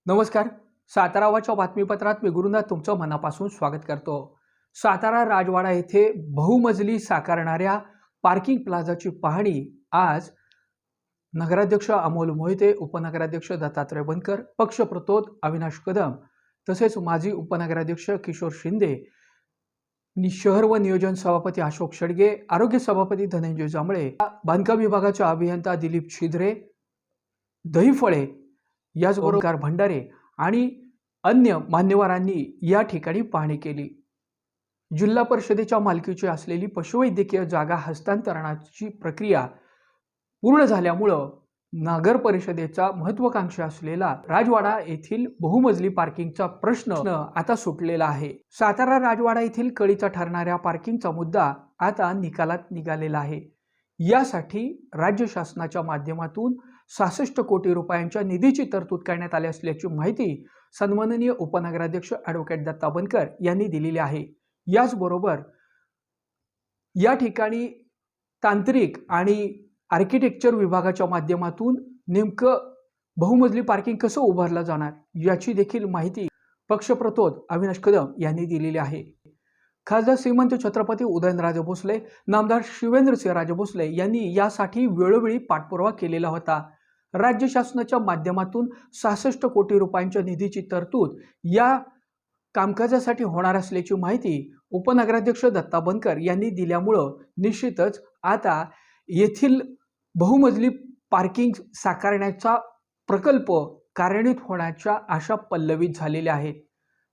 नमस्कार. सातारा वाच्या बातमीपत्रात मी गुरुनाथ तुमचं मनापासून स्वागत करतो. सातारा राजवाडा येथे बहुमजली साकारणाऱ्या पार्किंग प्लाझाची पाहणी आज नगराध्यक्ष अमोल मोहिते, उपनगराध्यक्ष दत्तात्रय बनकर, पक्षप्रतोद अविनाश कदम तसेच माजी उपनगराध्यक्ष किशोर शिंदे, शहर व नियोजन सभापती अशोक शेडगे, आरोग्य सभापती धनंजय जांभळे, बांधकाम विभागाचे अभियंता दिलीप छिद्रे, दहीफळे याचबरोबर भंडारे आणि अन्य मान्यवरांनी या ठिकाणी पाहणी केली. जिल्हा परिषदेच्या मालकीची असलेली पशुवैद्यकीय जागा हस्तांतरणाची प्रक्रिया पूर्ण झाल्यामुळे नगर परिषदेचा महत्त्वाकांक्षी असलेला राजवाडा येथील बहुमजली पार्किंगचा प्रश्न आता सुटलेला आहे. सातारा राजवाडा येथील कळीचा ठरणाऱ्या पार्किंगचा मुद्दा आता निकालात निघालेला आहे. यासाठी राज्य शासनाच्या माध्यमातून 66 कोटी रुपयांच्या निधीची तरतूद करण्यात आली असल्याची माहिती सन्माननीय उपनगराध्यक्ष ॲडव्होकेट दत्ता बनकर यांनी दिलेली आहे. याचबरोबर या ठिकाणी तांत्रिक आणि आर्किटेक्चर विभागाच्या माध्यमातून नेमकं बहुमजली पार्किंग कसं उभारलं जाणार याची देखील माहिती पक्षप्रतोद अविनाश कदम यांनी दिलेली आहे. खासदार श्रीमंत छत्रपती उदयनराजे भोसले, नामदार शिवेंद्रसिंहराजे भोसले यांनी यासाठी वेळोवेळी पाठपुरावा केलेला होता. राज्य शासनाच्या माध्यमातून 66 कोटी रुपयांच्या निधीची तरतूद या कामकाजासाठी होणार असल्याची माहिती उपनगराध्यक्ष दत्ता बनकर यांनी दिल्यामुळं निश्चितच आता येथील बहुमजली पार्किंग साकारण्याचा प्रकल्प कार्यान्वित होण्याच्या आशा पल्लवित झालेल्या आहेत.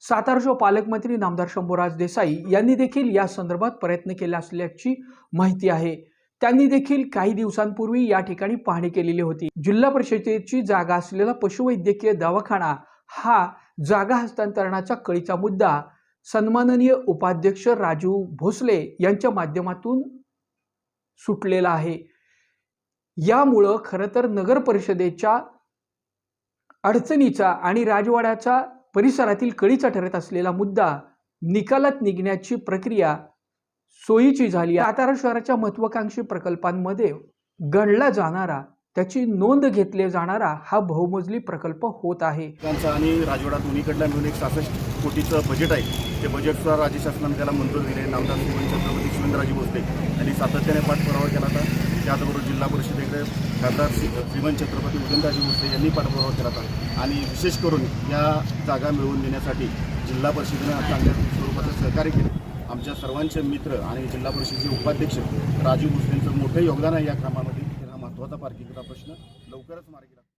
सातारचे पालकमंत्री नामदार शंभूराज देसाई यांनी देखील या संदर्भात प्रयत्न केला असल्याची माहिती आहे. त्यांनी देखील काही दिवसांपूर्वी या ठिकाणी पाहणी केलेली होती. जिल्हा परिषदेची जागा असलेला पशुवैद्यकीय दवाखाना हा जागा हस्तांतरणाचा कळीचा मुद्दा सन्माननीय उपाध्यक्ष राजू भोसले यांच्या माध्यमातून सुटलेला आहे. यामुळं खरं तर नगर परिषदेच्या अडचणीचा आणि राजवाड्याचा परिसरातील कळीचा ठरत असलेला मुद्दा निकालात निघण्याची प्रक्रिया सोयीची झाली. सातारा शहराच्या महत्त्वाकांक्षी प्रकल्पांमध्ये गणला जाणारा, त्याची नोंद घेतले जाणारा हा बहुमजली प्रकल्प होत आहे. आणि राजवाडा दोन्हीकडला मिळून एक 66 कोटीचं बजेट आहे. ते बजेटचा राज्य शासनाने त्याला मंजूर दिले. नामदार छत्रपती शिवेंद्रराजे भोसले यांनी सातत्याने पाठपुरावा केला होता. त्याचबरोबर जिल्हा परिषदेकडे खासदार श्रीमंत छत्रपती उदयनराजे भोसले यांनी पाठपुरावा केला होता. आणि विशेष करून या जागा मिळवून देण्यासाठी जिल्हा परिषदेने चांगल्या स्वरूपाचं सहकार्य केले. आमच्या सर्वांचे मित्र आणि जिल्हा परिषदेचे उपाध्यक्ष राजू भोसलेंचं मोठं योगदान आहे या कामामध्ये. हा महत्त्वाचा पार्किंगचा प्रश्न लवकरच मार्गी लागतो.